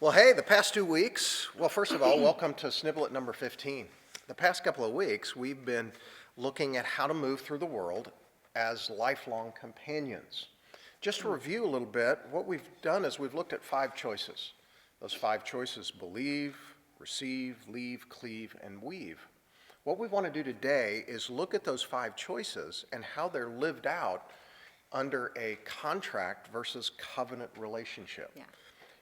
Well, hey, the past 2 weeks, well, first of all, welcome to Sniblet number 15. The past couple of weeks, we've been looking at how to move through the world as lifelong companions. Just to review a little bit, what we've done is we've looked at 5 choices. Those 5 choices: believe, receive, leave, cleave, and weave. What we want to do today is look at those 5 choices and how they're lived out under a contract versus covenant relationship. Yeah.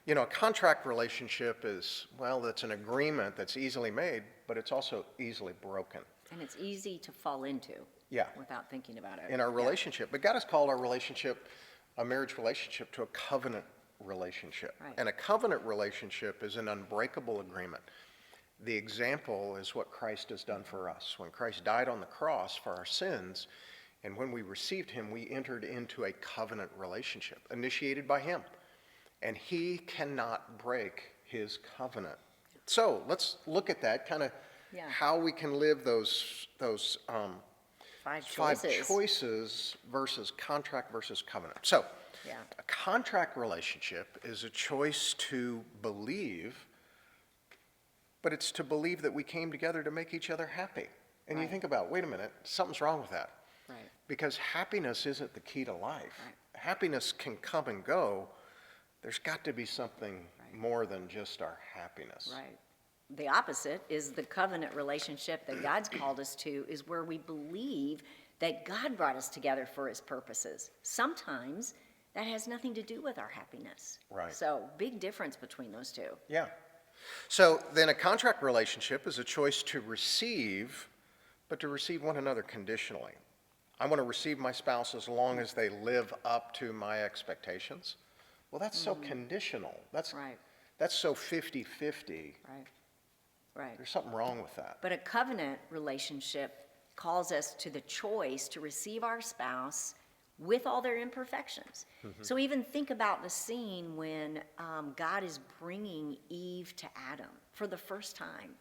You know, a contract relationship is, well, that's an agreement that's easily made, but it's also easily broken. And it's easy to fall into. Yeah. Without thinking about it. In our relationship. But God has called our relationship, a marriage relationship, to a covenant relationship. Right. And a covenant relationship is an unbreakable agreement. The example is what Christ has done for us. When Christ died on the cross for our sins, and when we received him, we entered into a covenant relationship initiated by him. And he cannot break his covenant. So let's look at that, kind of how we can live those 5 5 choices. choices versus contract versus covenant. So a contract relationship is a choice to believe, but it's to believe that we came together to make each other happy. And you Right. think about, wait a minute, something's wrong with that. Right. Because happiness isn't the key to life. Right. Happiness can come and go. There's got to be something Right. more than just our happiness. Right. The opposite is the covenant relationship that God's called us to, is where we believe that God brought us together for his purposes. Sometimes that has nothing to do with our happiness. Right. So big difference between those two. Yeah. So then a contract relationship is a choice to receive, but to receive one another conditionally. I want to receive my spouse as long as they live up to my expectations. Well, that's so conditional. Right. That's so 50-50. Right. Right. There's something wrong with that. But a covenant relationship calls us to the choice to receive our spouse with all their imperfections. So even think about the scene when God is bringing Eve to Adam for the first time.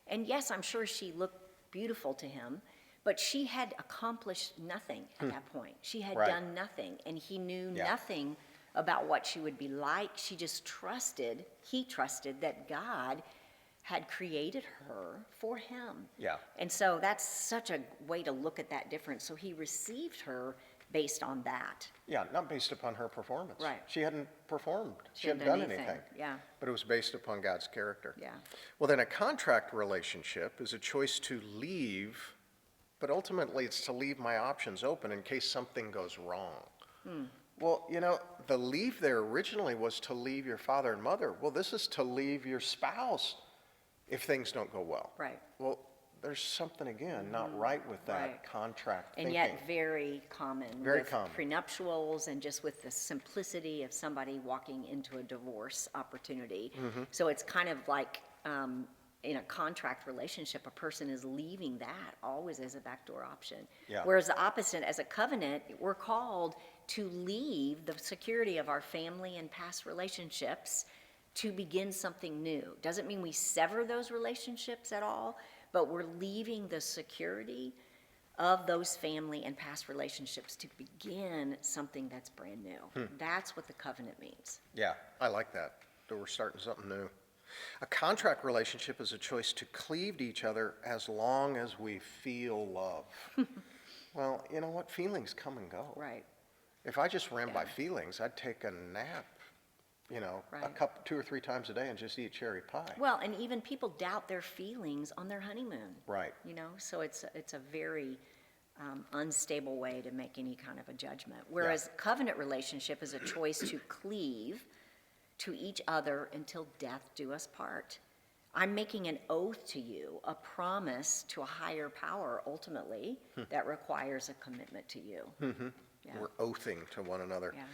And yes, I'm sure she looked beautiful to him, but she had accomplished nothing at that point. She had Right. done nothing, and he knew Yeah. nothing about what she would be like. She just trusted, he trusted that God had created her for him. Yeah. And so that's such a way to look at that difference. So he received her based on that. Yeah, not based upon her performance. Right. She hadn't performed. She hadn't hadn't done done anything. Yeah. But it was based upon God's character. Yeah. Well, then a contract relationship is a choice to leave, but ultimately it's to leave my options open in case something goes wrong. Well, you know, the leave there originally was to leave your father and mother. Well, this is to leave your spouse if things don't go well. Right. Well, there's something, again, not right with that Right. contract And thinking. yet very common Very with common. prenuptials and just with the simplicity of somebody walking into a divorce opportunity. Mm-hmm. So it's kind of like in a contract relationship, a person is leaving that always as a backdoor option. Yeah. Whereas the opposite, as a covenant, we're called to leave the security of our family and past relationships to begin something new. Doesn't mean we sever those relationships at all, but we're leaving the security of those family and past relationships to begin something that's brand new. That's what the covenant means. Yeah, I like that. That we're starting something new. A contract relationship is a choice to cleave to each other as long as we feel love. Well, you know what? Feelings come and go. Right. If I just ran by Yeah. feelings, I'd take a nap, you know, a Right. cup 2 or 3 times a day and just eat cherry pie. Well, and even people doubt their feelings on their honeymoon. Right. You know, so it's a very unstable way to make any kind of a judgment. Whereas covenant relationship is a choice to cleave to each other until death do us part. I'm making an oath to you, a promise to a higher power ultimately that requires a commitment to you. Yeah. We're oathing to one another. Yeah.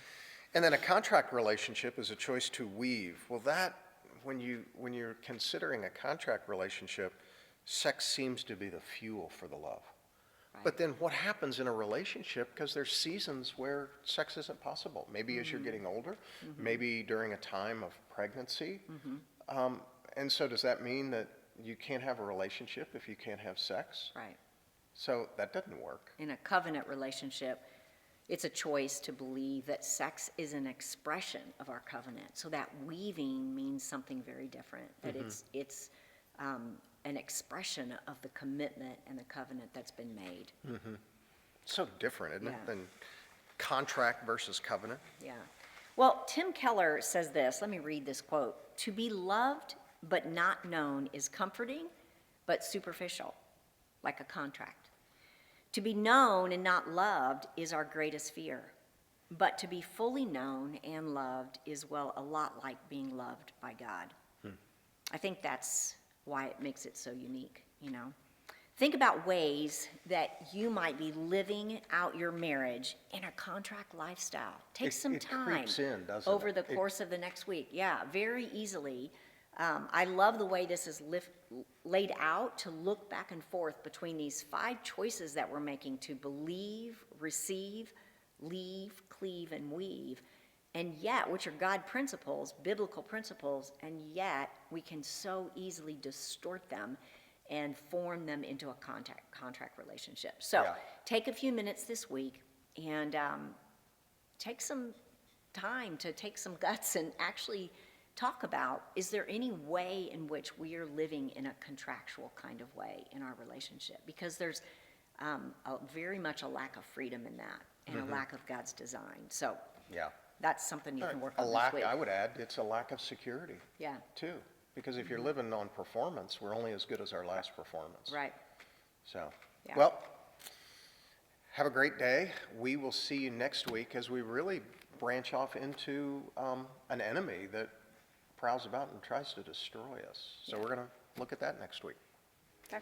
And then a contract relationship is a choice to weave. Well, that, when you're considering a contract relationship, sex seems to be the fuel for the love. Right. But then what happens in a relationship, because there's seasons where sex isn't possible. Maybe as you're getting older, maybe during a time of pregnancy. And so does that mean that you can't have a relationship if you can't have sex? Right. So that doesn't work. In a covenant relationship, It's a choice to believe that sex is an expression of our covenant. So that weaving means something very different, that it's an expression of the commitment and the covenant that's been made. So different, isn't it, Yeah. than contract versus covenant? Yeah. Well, Tim Keller says this. Let me read this quote. To be loved but not known is comforting, but superficial, like a contract. To be known and not loved is our greatest fear. But to be fully known and loved is, well, a lot like being loved by God. I think that's why it makes it so unique, you know. Think about ways that you might be living out your marriage in a contract lifestyle. Take some It time creeps in, doesn't over it? the course of the next week. Yeah, very easily. I love the way this is laid out to look back and forth between these 5 choices that we're making to believe, receive, leave, cleave, and weave. And yet, which are God principles, biblical principles, and yet we can so easily distort them and form them into a contract relationship. So Yeah. take a few minutes this week and take some time to take some guts and actually talk about, is there any way in which we are living in a contractual kind of way in our relationship? Because there's very much a lack of freedom in that and a lack of God's design. So Yeah. that's something you can work A on lack, this week. I would add, it's a lack of security, Yeah, too. Because if you're living on performance, we're only as good as our last performance. right. So, Yeah. well, have a great day. We will see you next week as we really branch off into an enemy that prowls about and tries to destroy us. So we're going to look at that next week. Okay.